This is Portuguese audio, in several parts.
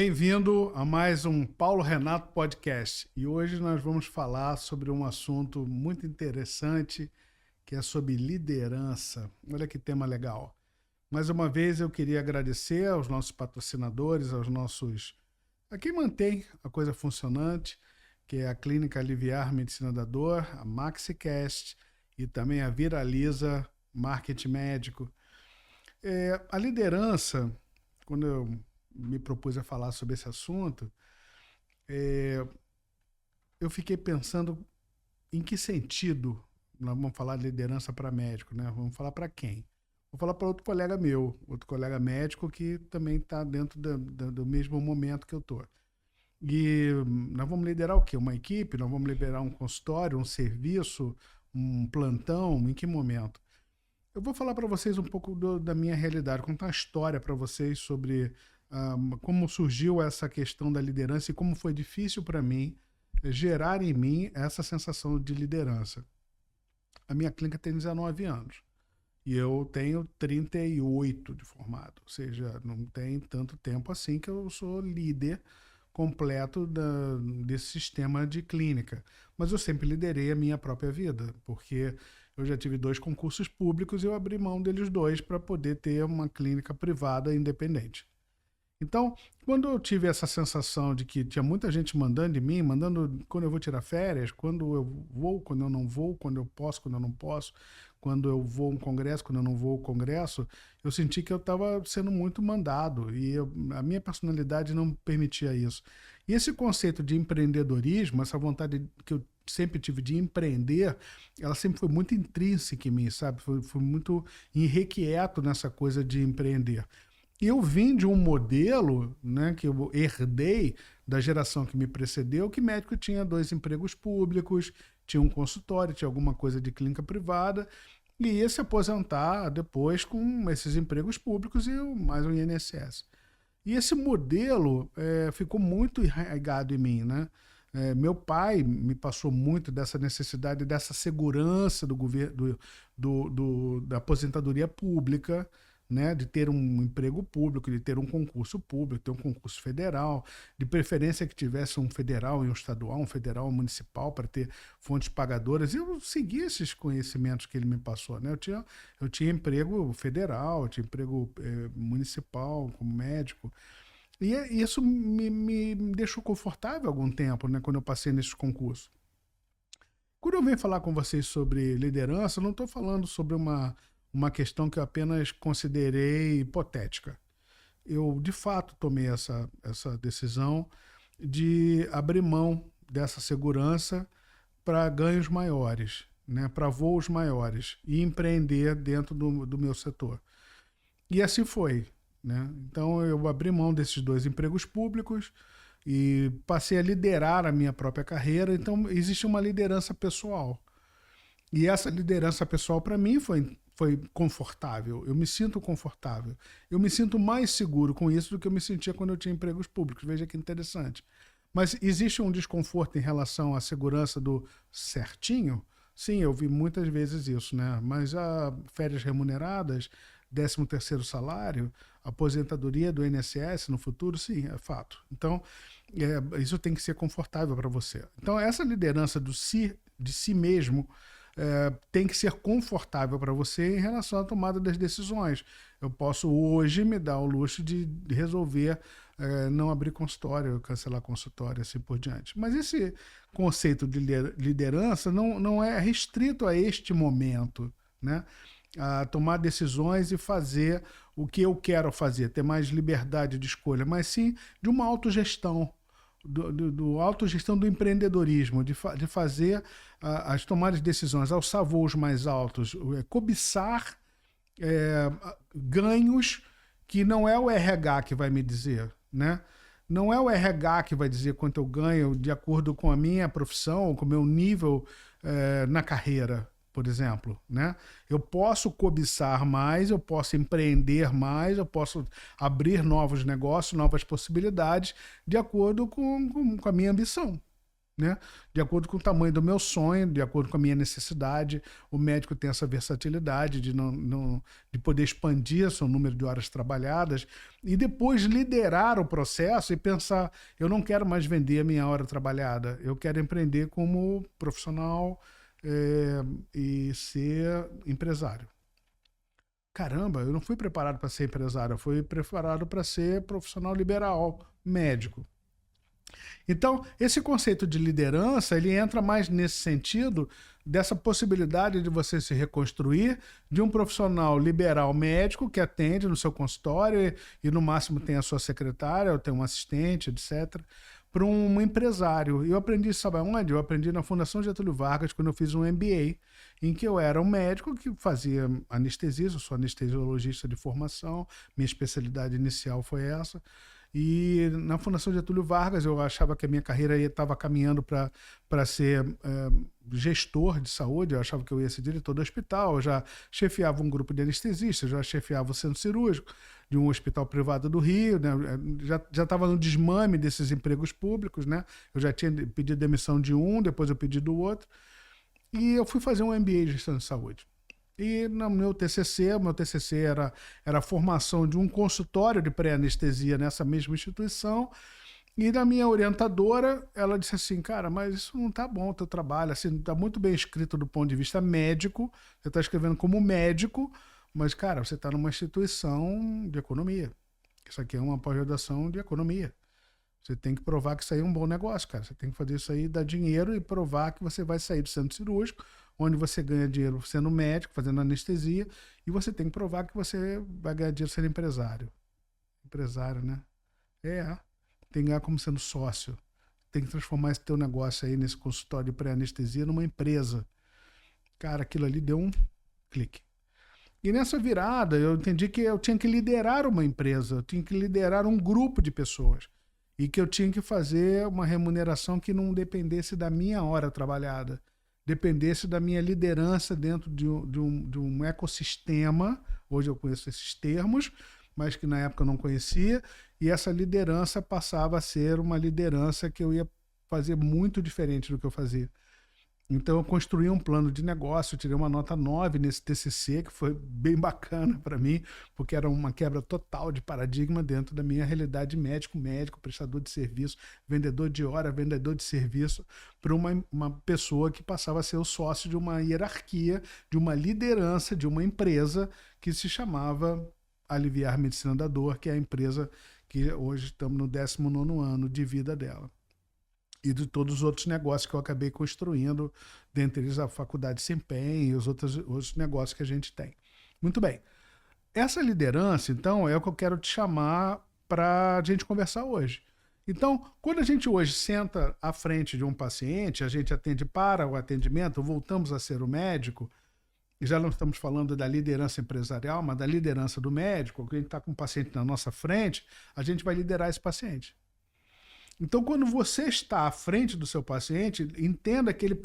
Bem-vindo a mais um Paulo Renato Podcast. E hoje nós vamos falar sobre um assunto muito interessante, que é sobre liderança. Olha que tema legal. Mais uma vez eu queria agradecer aos nossos patrocinadores, a quem mantém a coisa funcionante, que é a Clínica Aliviar Medicina da Dor, a MaxiCast e também a Viraliza Marketing Médico. A liderança, quando eu me propus a falar sobre esse assunto, eu fiquei pensando em que sentido nós vamos falar de liderança para médico, né? Vamos falar para quem? Vou falar para outro colega meu, outro colega médico que também está dentro do mesmo momento que eu estou. E nós vamos liderar o quê? Uma equipe? Nós vamos liderar um consultório, um serviço, um plantão? Em que momento? Eu vou falar para vocês um pouco da minha realidade, contar uma história para vocês sobre como surgiu essa questão da liderança e como foi difícil para mim gerar em mim essa sensação de liderança. A minha clínica tem 19 anos e eu tenho 38 de formado, ou seja, não tem tanto tempo assim que eu sou líder completo desse sistema de clínica. Mas eu sempre liderei a minha própria vida, porque eu já tive 2 concursos públicos e eu abri mão deles 2 para poder ter uma clínica privada independente. Então, quando eu tive essa sensação de que tinha muita gente mandando em mim, mandando quando eu vou tirar férias, quando eu vou, quando eu não vou, quando eu posso, quando eu não posso, quando eu vou a um congresso, quando eu não vou ao congresso, eu senti que eu estava sendo muito mandado e a minha personalidade não permitia isso. E esse conceito de empreendedorismo, essa vontade que eu sempre tive de empreender, ela sempre foi muito intrínseca em mim, sabe? Foi muito irrequieto nessa coisa de empreender. E eu vim de um modelo, né, que eu herdei da geração que me precedeu, que médico tinha 2 empregos públicos, tinha um consultório, tinha alguma coisa de clínica privada, e ia se aposentar depois com esses empregos públicos e mais um INSS. E esse modelo ficou muito arraigado em mim, né? Meu pai me passou muito dessa necessidade, dessa segurança do governo, da aposentadoria pública, né, de ter um emprego público, de ter um concurso público, ter um concurso federal, de preferência que tivesse um federal e um estadual, um federal e um municipal para ter fontes pagadoras. E eu segui esses conhecimentos que ele me passou, né? Eu tinha emprego federal, eu tinha emprego municipal como médico. E isso me deixou confortável algum tempo, né, quando eu passei nesses concursos. Quando eu venho falar com vocês sobre liderança, eu não estou falando sobre uma questão que eu apenas considerei hipotética. Eu, de fato, tomei essa decisão de abrir mão dessa segurança para ganhos maiores, né, para voos maiores e empreender dentro do meu setor. E assim foi, né? Então, eu abri mão desses 2 empregos públicos e passei a liderar a minha própria carreira. Então, existe uma liderança pessoal. E essa liderança pessoal, para mim, foi confortável. Eu me sinto confortável. Eu me sinto mais seguro com isso do que eu me sentia quando eu tinha empregos públicos. Veja que interessante. Mas existe um desconforto em relação à segurança do certinho? Sim, eu vi muitas vezes isso, né? Mas férias remuneradas, 13º salário, aposentadoria do INSS no futuro, sim, é fato. Então, isso tem que ser confortável para você. Então, essa liderança de si mesmo, tem que ser confortável para você em relação à tomada das decisões. Eu posso hoje me dar o luxo de resolver não abrir consultório, cancelar consultório, assim por diante. Mas esse conceito de liderança não é restrito a este momento, né? A tomar decisões e fazer o que eu quero fazer, ter mais liberdade de escolha, mas sim de uma autogestão, do autogestão do empreendedorismo, de fazer as tomadas de decisões, alçar voos mais altos, cobiçar ganhos que não é o RH que vai me dizer, né? Não é o RH que vai dizer quanto eu ganho de acordo com a minha profissão, com o meu nível na carreira, por exemplo, né? Eu posso cobiçar mais, eu posso empreender mais, eu posso abrir novos negócios, novas possibilidades, de acordo com a minha ambição, né? De acordo com o tamanho do meu sonho, de acordo com a minha necessidade. O médico tem essa versatilidade de poder expandir seu número de horas trabalhadas e depois liderar o processo e pensar, eu não quero mais vender a minha hora trabalhada, eu quero empreender como profissional e ser empresário. Caramba, eu não fui preparado para ser empresário, eu fui preparado para ser profissional liberal, médico. Então, esse conceito de liderança, ele entra mais nesse sentido dessa possibilidade de você se reconstruir de um profissional liberal médico que atende no seu consultório e no máximo tem a sua secretária, ou tem um assistente, etc., para um empresário. E eu aprendi, sabe onde? Eu aprendi na Fundação Getúlio Vargas, quando eu fiz um MBA, em que eu era um médico que fazia anestesia, eu sou anestesiologista de formação, minha especialidade inicial foi essa. E na Fundação Getúlio Vargas eu achava que a minha carreira estava caminhando para ser gestor de saúde, eu achava que eu ia ser diretor do hospital, eu já chefiava um grupo de anestesistas, já chefiava o centro cirúrgico de um hospital privado do Rio, né? Já estava no desmame desses empregos públicos, né? Eu já tinha pedido demissão de um, depois eu pedi do outro, e eu fui fazer um MBA de gestão de saúde. E no meu TCC era a formação de um consultório de pré-anestesia nessa mesma instituição. E da minha orientadora, ela disse assim, cara, mas isso não tá bom, o teu trabalho, assim, tá muito bem escrito do ponto de vista médico, você tá escrevendo como médico, mas, cara, você tá numa instituição de economia. Isso aqui é uma pós-graduação de economia. Você tem que provar que isso aí é um bom negócio, cara. Você tem que fazer isso aí, dar dinheiro e provar que você vai sair do centro cirúrgico, onde você ganha dinheiro sendo médico, fazendo anestesia, e você tem que provar que você vai ganhar dinheiro sendo empresário. Empresário, né? Tem que ganhar como sendo sócio. Tem que transformar esse teu negócio aí, nesse consultório de pré-anestesia, numa empresa. Cara, aquilo ali deu um clique. E nessa virada, eu entendi que eu tinha que liderar uma empresa, eu tinha que liderar um grupo de pessoas. E que eu tinha que fazer uma remuneração que não dependesse da minha hora trabalhada, dependesse da minha liderança dentro de um ecossistema. Hoje eu conheço esses termos, mas que na época eu não conhecia, e essa liderança passava a ser uma liderança que eu ia fazer muito diferente do que eu fazia. Então eu construí um plano de negócio, tirei uma nota 9 nesse TCC, que foi bem bacana para mim, porque era uma quebra total de paradigma dentro da minha realidade médico, prestador de serviço, vendedor de hora, vendedor de serviço, para uma pessoa que passava a ser o sócio de uma hierarquia, de uma liderança, de uma empresa que se chamava Aliviar Medicina da Dor, que é a empresa que hoje estamos no 19º ano de vida dela. E de todos os outros negócios que eu acabei construindo, dentre eles a Faculdade Sempen e os outros negócios que a gente tem. Muito bem. Essa liderança, então, é o que eu quero te chamar para a gente conversar hoje. Então, quando a gente hoje senta à frente de um paciente, a gente atende para o atendimento, voltamos a ser o médico, e já não estamos falando da liderança empresarial, mas da liderança do médico, que a gente está com um paciente na nossa frente, a gente vai liderar esse paciente. Então, quando você está à frente do seu paciente, entenda que ele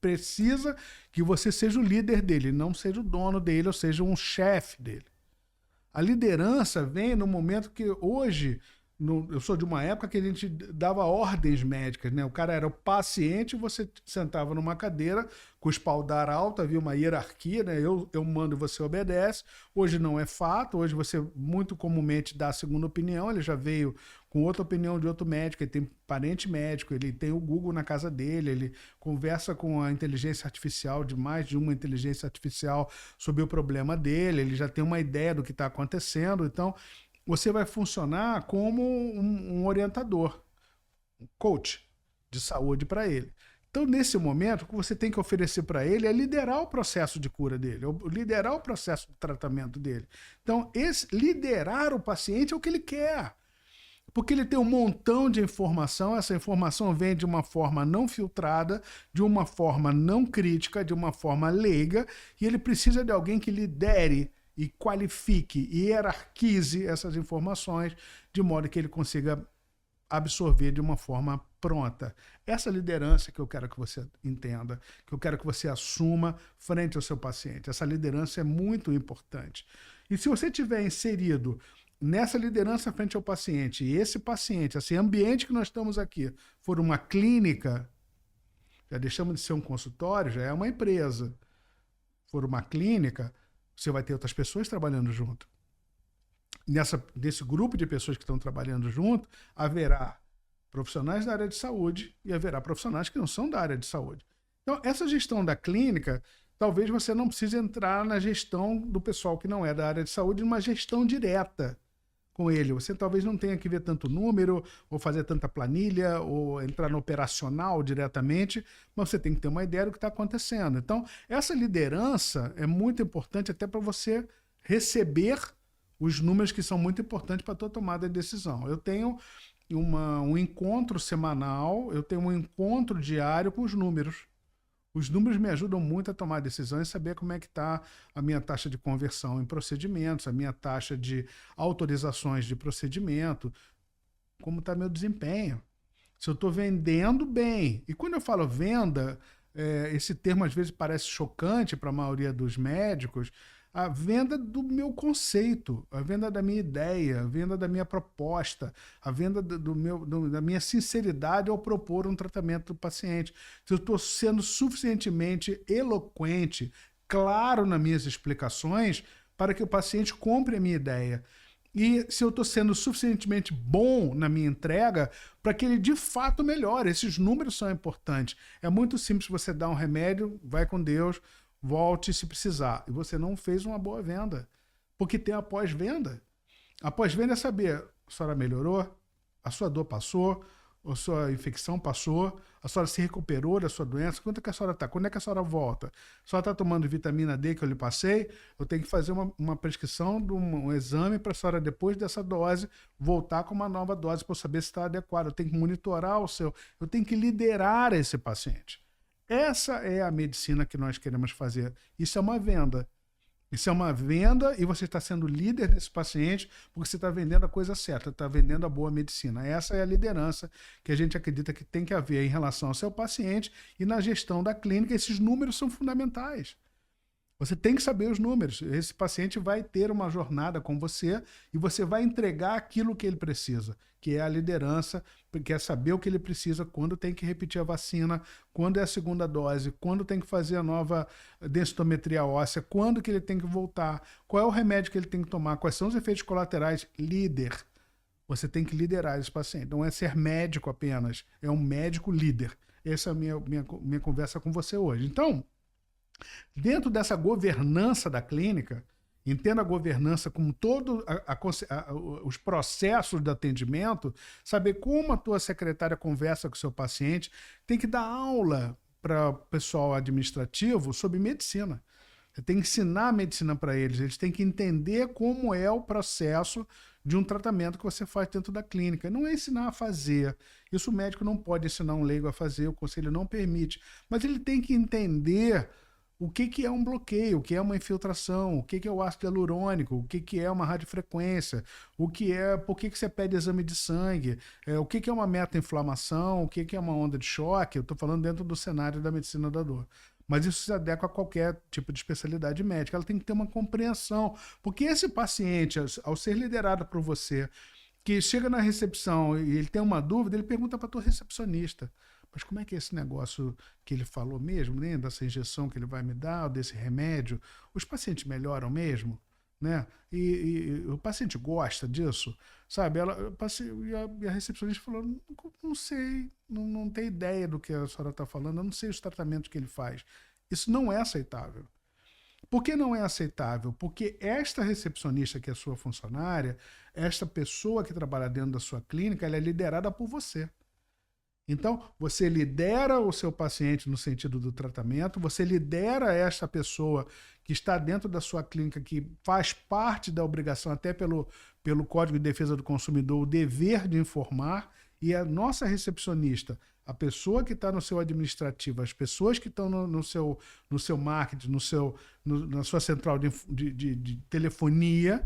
precisa que você seja o líder dele, não seja o dono dele, ou seja, um chefe dele. A liderança vem no momento que hoje, eu sou de uma época que a gente dava ordens médicas, né? O cara era o paciente, você sentava numa cadeira com o espaldar alto, havia uma hierarquia, né? Eu mando e você obedece. Hoje não é fato, hoje você muito comumente dá a segunda opinião, ele já veio com outra opinião de outro médico, ele tem parente médico, ele tem o Google na casa dele, ele conversa com a inteligência artificial, de mais de uma inteligência artificial sobre o problema dele, ele já tem uma ideia do que está acontecendo, então você vai funcionar como um orientador, um coach de saúde para ele. Então, nesse momento, o que você tem que oferecer para ele é liderar o processo de cura dele, liderar o processo de tratamento dele. Então, liderar o paciente é o que ele quer. Porque ele tem um montão de informação, essa informação vem de uma forma não filtrada, de uma forma não crítica, de uma forma leiga, e ele precisa de alguém que lidere e qualifique e hierarquize essas informações de modo que ele consiga absorver de uma forma pronta. Essa liderança que eu quero que você entenda, que eu quero que você assuma frente ao seu paciente. Essa liderança é muito importante. E se você tiver inserido nessa liderança frente ao paciente, e esse paciente, esse ambiente que nós estamos aqui, for uma clínica, Já deixamos de ser um consultório, já é uma empresa. Se for uma clínica, você vai ter outras pessoas trabalhando junto. Nesse grupo de pessoas que estão trabalhando junto, haverá profissionais da área de saúde e haverá profissionais que não são da área de saúde. Então, essa gestão da clínica, talvez você não precise entrar na gestão do pessoal que não é da área de saúde, numa gestão direta com ele. Você talvez não tenha que ver tanto número, ou fazer tanta planilha, ou entrar no operacional diretamente, mas você tem que ter uma ideia do que está acontecendo. Então, essa liderança é muito importante até para você receber os números que são muito importantes para a tua tomada de decisão. Eu tenho um encontro semanal, eu tenho um encontro diário com os números. Os números me ajudam muito a tomar decisões e saber como é que está a minha taxa de conversão em procedimentos, a minha taxa de autorizações de procedimento, como está meu desempenho. Se eu estou vendendo bem. E quando eu falo venda, esse termo às vezes parece chocante para a maioria dos médicos, a venda do meu conceito, a venda da minha ideia, a venda da minha proposta, a venda da minha sinceridade ao propor um tratamento do paciente. Se eu estou sendo suficientemente eloquente, claro nas minhas explicações, para que o paciente compre a minha ideia. E se eu estou sendo suficientemente bom na minha entrega para que ele de fato melhore. Esses números são importantes. É muito simples você dar um remédio, vai com Deus, volte se precisar. E você não fez uma boa venda. Porque tem a pós-venda. A pós-venda é saber, a senhora melhorou, a sua dor passou, a sua infecção passou, a senhora se recuperou da sua doença, quanto é que a senhora está? Quando é que a senhora volta? A senhora está tomando vitamina D que eu lhe passei? Eu tenho que fazer uma prescrição de um exame para a senhora, depois dessa dose, voltar com uma nova dose para eu saber se está adequado. Eu tenho que monitorar eu tenho que liderar esse paciente. Essa é a medicina que nós queremos fazer. Isso é uma venda. Isso é uma venda e você está sendo líder desse paciente porque você está vendendo a coisa certa, está vendendo a boa medicina. Essa é a liderança que a gente acredita que tem que haver em relação ao seu paciente e na gestão da clínica. Esses números são fundamentais. Você tem que saber os números. Esse paciente vai ter uma jornada com você e você vai entregar aquilo que ele precisa, que é a liderança, que é saber o que ele precisa, quando tem que repetir a vacina, quando é a segunda dose, quando tem que fazer a nova densitometria óssea, quando que ele tem que voltar, qual é o remédio que ele tem que tomar, quais são os efeitos colaterais. Líder. Você tem que liderar esse paciente. Não é ser médico apenas, é um médico líder. Essa é a minha conversa com você hoje. Então, dentro dessa governança da clínica, entenda a governança como todos os processos de atendimento, saber como a tua secretária conversa com o seu paciente, tem que dar aula para o pessoal administrativo sobre medicina. Você tem que ensinar a medicina para eles têm que entender como é o processo de um tratamento que você faz dentro da clínica. Não é ensinar a fazer. Isso o médico não pode ensinar um leigo a fazer, o conselho não permite. Mas ele tem que entender o que é um bloqueio, o que é uma infiltração, o que é o ácido hialurônico, o que é uma radiofrequência, por que você pede exame de sangue, o que é uma meta-inflamação, o que é uma onda de choque. Eu estou falando dentro do cenário da medicina da dor. Mas isso se adequa a qualquer tipo de especialidade médica. Ela tem que ter uma compreensão, porque esse paciente, ao ser liderado por você, que chega na recepção e ele tem uma dúvida, ele pergunta para a tua recepcionista: mas como é que é esse negócio que ele falou mesmo, né? Dessa injeção que ele vai me dar, desse remédio? Os pacientes melhoram mesmo? Né? E o paciente gosta disso? Sabe? E a recepcionista falou: não sei, não tenho ideia do que a senhora está falando, eu não sei os tratamentos que ele faz. Isso não é aceitável. Por que não é aceitável? Porque esta recepcionista, que é sua funcionária, esta pessoa que trabalha dentro da sua clínica, ela é liderada por você. Então, você lidera o seu paciente no sentido do tratamento, você lidera esta pessoa que está dentro da sua clínica, que faz parte da obrigação, até pelo Código de Defesa do Consumidor, o dever de informar, e a nossa recepcionista, a pessoa que está no seu administrativo, as pessoas que estão no seu marketing, na sua central de telefonia,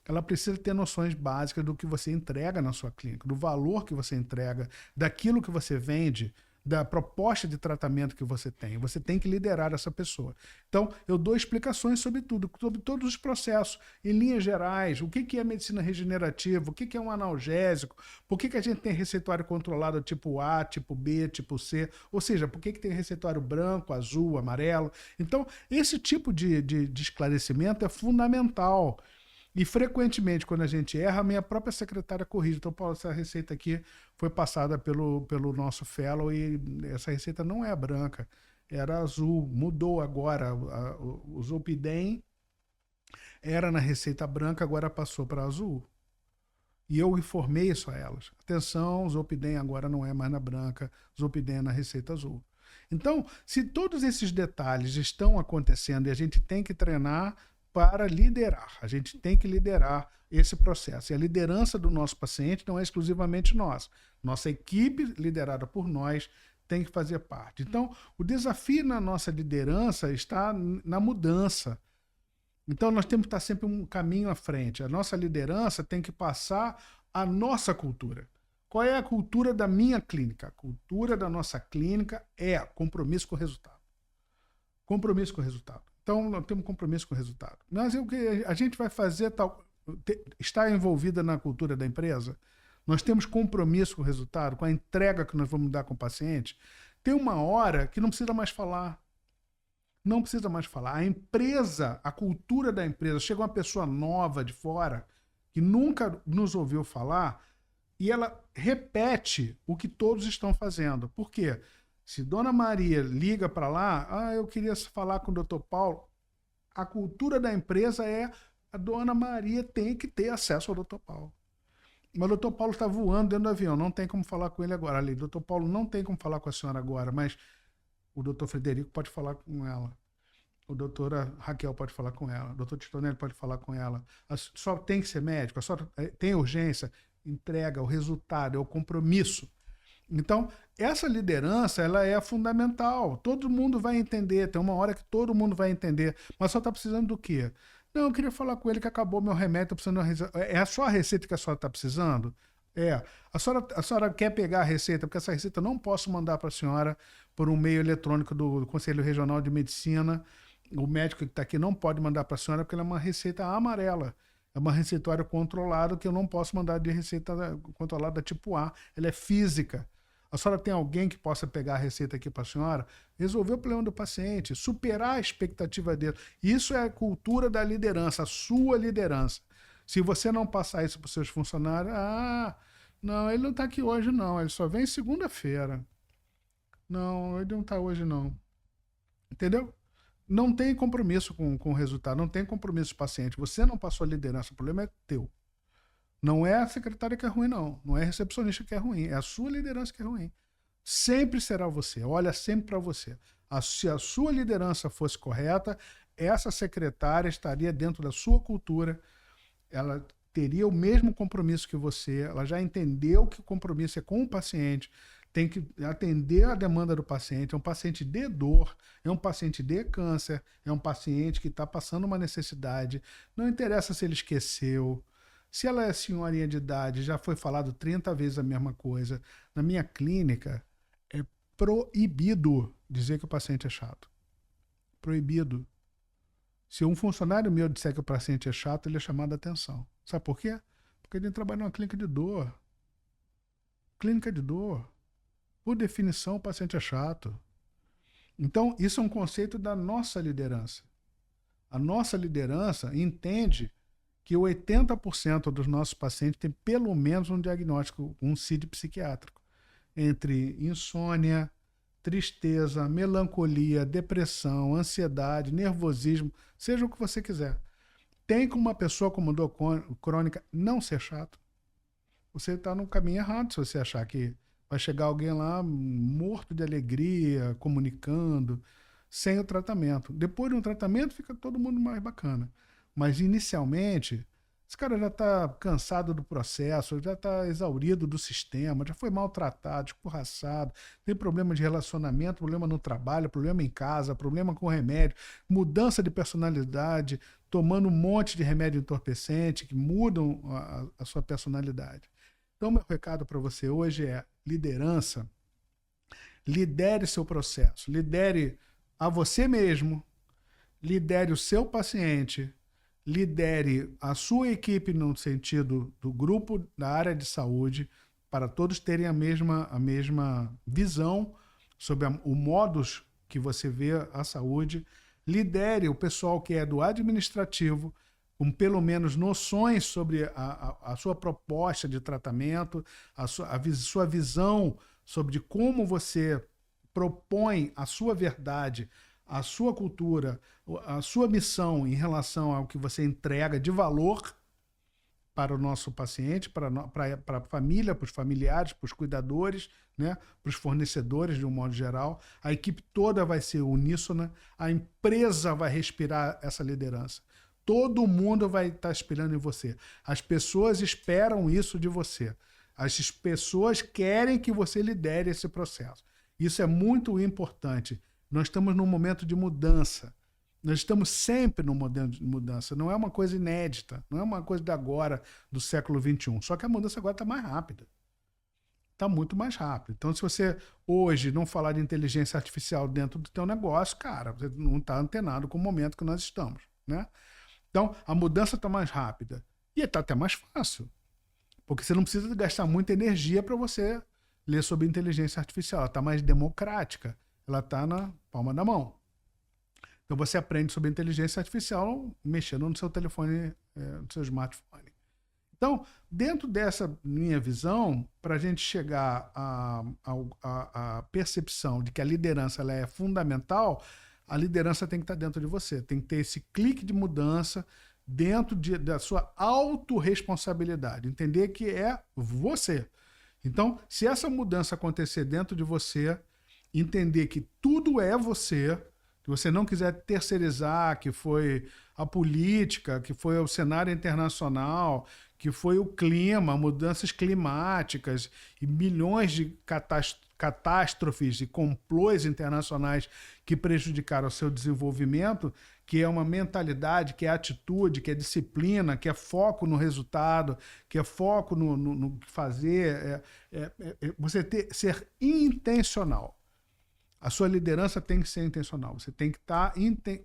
ela precisa ter noções básicas do que você entrega na sua clínica, do valor que você entrega, daquilo que você vende, da proposta de tratamento que você tem. Você tem que liderar essa pessoa. Então, eu dou explicações sobre tudo, sobre todos os processos, em linhas gerais, o que é medicina regenerativa, o que é um analgésico, por que a gente tem receituário controlado tipo A, tipo B, tipo C, ou seja, por que tem receituário branco, azul, amarelo. Então, esse tipo de esclarecimento é fundamental. E frequentemente, quando a gente erra, a minha própria secretária corrige. Então, Paulo, essa receita aqui foi passada pelo nosso fellow e essa receita não é branca, era azul, mudou agora. O Zolpidem era na receita branca, agora passou para azul. E eu informei isso a elas. Atenção, o Zolpidem agora não é mais na branca, Zolpidem é na receita azul. Então, se todos esses detalhes estão acontecendo e a gente tem que treinar para liderar, a gente tem que liderar esse processo. E a liderança do nosso paciente não é exclusivamente nossa. Nossa equipe, liderada por nós, tem que fazer parte. Então, o desafio na nossa liderança está na mudança. Então, nós temos que estar sempre um caminho à frente. A nossa liderança tem que passar a nossa cultura. Qual é a cultura da minha clínica? A cultura da nossa clínica é compromisso com o resultado. Compromisso com o resultado. Então, nós temos compromisso com o resultado. Mas o que a gente vai fazer, está envolvida na cultura da empresa? Nós temos compromisso com o resultado, com a entrega que nós vamos dar com o paciente? Tem uma hora que não precisa mais falar. Não precisa mais falar. A empresa, a cultura da empresa, chega uma pessoa nova de fora, que nunca nos ouviu falar, e ela repete o que todos estão fazendo. Por quê? Se Dona Maria liga para lá, eu queria falar com o Dr. Paulo, a cultura da empresa é a Dona Maria tem que ter acesso ao Dr. Paulo. Mas o Dr. Paulo está voando dentro do avião, não tem como falar com ele agora. Ali, o Dr. Paulo não tem como falar com a senhora agora, mas o Dr. Frederico pode falar com ela. A doutora Raquel pode falar com ela. O doutor Titonelli pode falar com ela. Só tem que ser médico, só tem urgência. Entrega, o resultado, é o compromisso. Então, essa liderança, ela é fundamental. Todo mundo vai entender. Tem uma hora que todo mundo vai entender. Mas só está precisando do quê? Não, eu queria falar com ele que acabou meu remédio. Precisando é só a receita que a senhora está precisando? É. A senhora quer pegar a receita? Porque essa receita eu não posso mandar para a senhora por um meio eletrônico do Conselho Regional de Medicina. O médico que está aqui não pode mandar para a senhora porque ela é uma receita amarela. É uma receituário controlado que eu não posso mandar de receita controlada tipo A. Ela é física. A senhora tem alguém que possa pegar a receita aqui para a senhora, resolver o problema do paciente, superar a expectativa dele. Isso é a cultura da liderança, a sua liderança. Se você não passar isso para os seus funcionários, não, ele não está aqui hoje não, ele só vem segunda-feira. Não, ele não está hoje não. Entendeu? Não tem compromisso com o resultado, não tem compromisso com o paciente. Você não passou a liderança, o problema é teu. Não é a secretária que é ruim, não. Não é a recepcionista que é ruim. É a sua liderança que é ruim. Sempre será você. Olha sempre para você. Se a sua liderança fosse correta, essa secretária estaria dentro da sua cultura. Ela teria o mesmo compromisso que você. Ela já entendeu que o compromisso é com o paciente. Tem que atender a demanda do paciente. É um paciente de dor, é um paciente de câncer, é um paciente que está passando uma necessidade. Não interessa se ele esqueceu. Se ela é senhorinha de idade, já foi falado 30 vezes a mesma coisa. Na minha clínica, é proibido dizer que o paciente é chato. Proibido. Se um funcionário meu disser que o paciente é chato, ele é chamado a atenção. Sabe por quê? Porque ele trabalha numa clínica de dor. Clínica de dor. Por definição, o paciente é chato. Então, isso é um conceito da nossa liderança. A nossa liderança entende que 80% dos nossos pacientes têm pelo menos um diagnóstico, um CID psiquiátrico, entre insônia, tristeza, melancolia, depressão, ansiedade, nervosismo, seja o que você quiser. Tem como uma pessoa com dor crônica não ser chato? Você está no caminho errado se você achar que vai chegar alguém lá morto de alegria, comunicando, sem o tratamento. Depois de um tratamento fica todo mundo mais bacana. Mas inicialmente, esse cara já está cansado do processo, já está exaurido do sistema, já foi maltratado, escorraçado, tem problema de relacionamento, problema no trabalho, problema em casa, problema com remédio, mudança de personalidade, tomando um monte de remédio entorpecente que mudam a sua personalidade. Então, meu recado para você hoje é liderança. lidere seu processo, lidere a você mesmo, lidere o seu paciente, lidere a sua equipe no sentido do grupo da área de saúde, para todos terem a mesma visão sobre o modus que você vê a saúde. Lidere o pessoal que é do administrativo, com pelo menos noções sobre a sua proposta de tratamento, a sua visão sobre como você propõe a sua verdade, a sua cultura, a sua missão em relação ao que você entrega de valor para o nosso paciente, para a família, para os familiares, para os cuidadores, né? Para os fornecedores, de um modo geral. A equipe toda vai ser uníssona, a empresa vai respirar essa liderança. Todo mundo vai estar esperando em você. As pessoas esperam isso de você. As pessoas querem que você lidere esse processo. Isso é muito importante. Nós estamos num momento de mudança. Nós estamos sempre num momento de mudança. Não é uma coisa inédita. Não é uma coisa de agora, do século XXI. Só que a mudança agora está mais rápida. Está muito mais rápida. Então, se você hoje não falar de inteligência artificial dentro do teu negócio, cara, você não está antenado com o momento que nós estamos, né? Então, a mudança está mais rápida. E está até mais fácil. Porque você não precisa gastar muita energia para você ler sobre inteligência artificial. Ela está mais democrática. Ela está na palma da mão. Então, você aprende sobre inteligência artificial mexendo no seu telefone, no seu smartphone. Então, dentro dessa minha visão, para a gente chegar à percepção de que a liderança ela é fundamental, a liderança tem que estar dentro de você. Tem que ter esse clique de mudança dentro da sua autorresponsabilidade. Entender que é você. Então, se essa mudança acontecer dentro de você, entender que tudo é você, que você não quiser terceirizar, que foi a política, que foi o cenário internacional, que foi o clima, mudanças climáticas e milhões de catástrofes e complôs internacionais que prejudicaram o seu desenvolvimento, que é uma mentalidade, que é atitude, que é disciplina, que é foco no resultado, que é foco no que fazer, você ser intencional. A sua liderança tem que ser intencional. Você tem que estar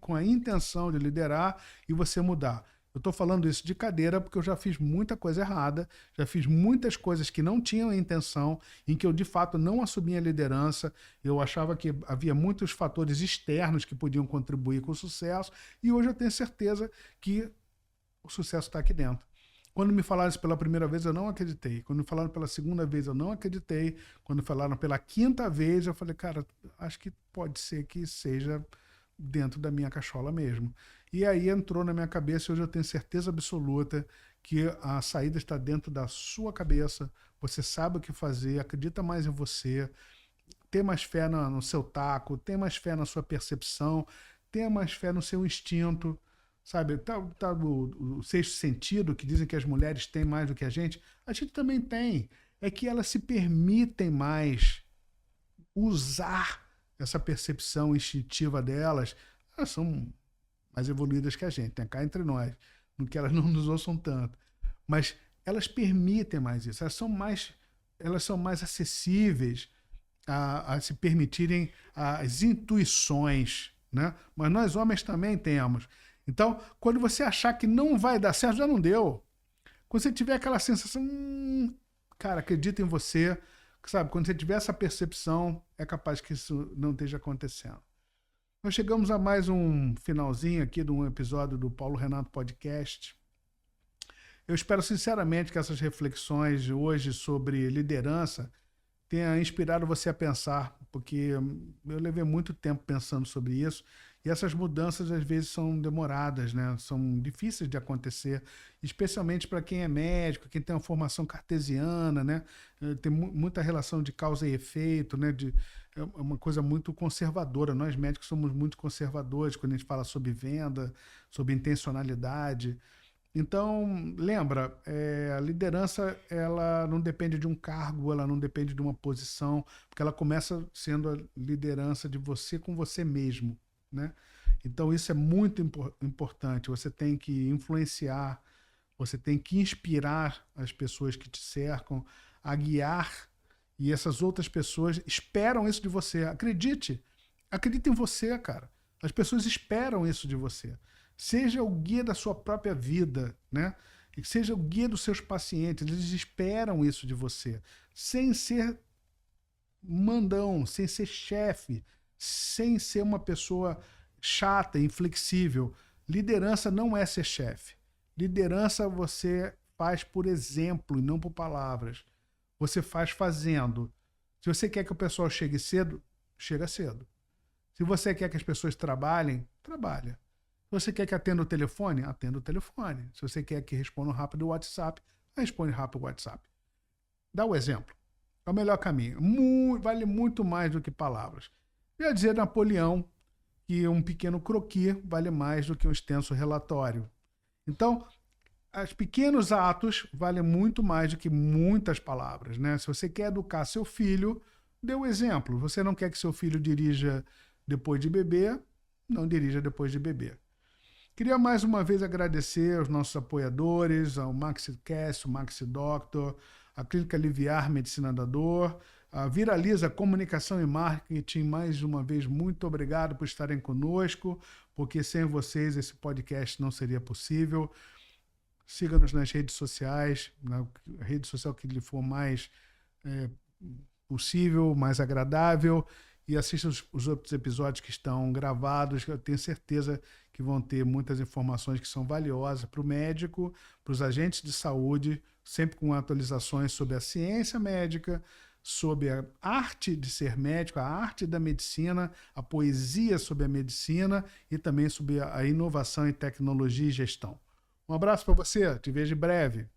com a intenção de liderar e você mudar. Eu estou falando isso de cadeira porque eu já fiz muita coisa errada, já fiz muitas coisas que não tinham intenção, em que eu de fato não assumi a liderança, eu achava que havia muitos fatores externos que podiam contribuir com o sucesso, e hoje eu tenho certeza que o sucesso está aqui dentro. Quando me falaram isso pela primeira vez, eu não acreditei. Quando me falaram pela segunda vez, eu não acreditei. Quando me falaram pela quinta vez, eu falei, cara, acho que pode ser que seja dentro da minha cachola mesmo. E aí entrou na minha cabeça, hoje eu tenho certeza absoluta que a saída está dentro da sua cabeça, você sabe o que fazer, acredita mais em você, ter mais fé no seu taco, ter mais fé na sua percepção, ter mais fé no seu instinto, sabe? Tá o sexto sentido, que dizem que as mulheres têm mais do que a gente também tem. É que elas se permitem mais usar essa percepção instintiva delas. Elas são mais evoluídas que a gente, né? Cá entre nós, no que elas não nos ouçam tanto. Mas elas permitem mais isso, elas são mais acessíveis a se permitirem as intuições, né? Mas nós homens também temos. Então, quando você achar que não vai dar certo, já não deu. Quando você tiver aquela sensação, cara, acredita em você, sabe? Quando você tiver essa percepção, é capaz que isso não esteja acontecendo. Nós chegamos a mais um finalzinho aqui de um episódio do Paulo Renato Podcast. Eu espero sinceramente que essas reflexões de hoje sobre liderança tenha inspirado você a pensar, porque eu levei muito tempo pensando sobre isso, e essas mudanças às vezes são demoradas, né? São difíceis de acontecer, especialmente para quem é médico, quem tem uma formação cartesiana, né? Tem muita relação de causa e efeito, né? É uma coisa muito conservadora. Nós médicos somos muito conservadores quando a gente fala sobre venda, sobre intencionalidade. Então, lembra, a liderança ela não depende de um cargo, ela não depende de uma posição, porque ela começa sendo a liderança de você com você mesmo, né? Então, isso é muito importante. Você tem que influenciar, você tem que inspirar as pessoas que te cercam a guiar E essas outras pessoas esperam isso de você. Acredite em você, cara. As pessoas esperam isso de você. Seja o guia da sua própria vida, né? E seja o guia dos seus pacientes. Eles esperam isso de você. Sem ser mandão, sem ser chefe, sem ser uma pessoa chata, inflexível. Liderança não é ser chefe. Liderança você faz por exemplo e não por palavras. Você faz fazendo. Se você quer que o pessoal chegue cedo, chega cedo. Se você quer que as pessoas trabalhem, trabalha. Se você quer que atenda o telefone, atenda o telefone. Se você quer que responda rápido o WhatsApp, responde rápido o WhatsApp. Dá o exemplo. É o melhor caminho. Vale muito mais do que palavras. Eu ia dizer Napoleão que um pequeno croquis vale mais do que um extenso relatório. Então, os pequenos atos valem muito mais do que muitas palavras, né? Se você quer educar seu filho, dê o exemplo. Você não quer que seu filho dirija depois de beber, não dirija depois de beber. Queria mais uma vez agradecer aos nossos apoiadores, ao MaxiCast, o MaxiDoctor, a Clínica Liviar Medicina da Dor, a Viraliza Comunicação e Marketing. Mais uma vez, muito obrigado por estarem conosco, porque sem vocês esse podcast não seria possível. Siga-nos nas redes sociais, na rede social que lhe for mais possível, mais agradável, e assista os outros episódios que estão gravados. Eu tenho certeza que vão ter muitas informações que são valiosas para o médico, para os agentes de saúde, sempre com atualizações sobre a ciência médica, sobre a arte de ser médico, a arte da medicina, a poesia sobre a medicina e também sobre a inovação em tecnologia e gestão. Um abraço para você, te vejo em breve.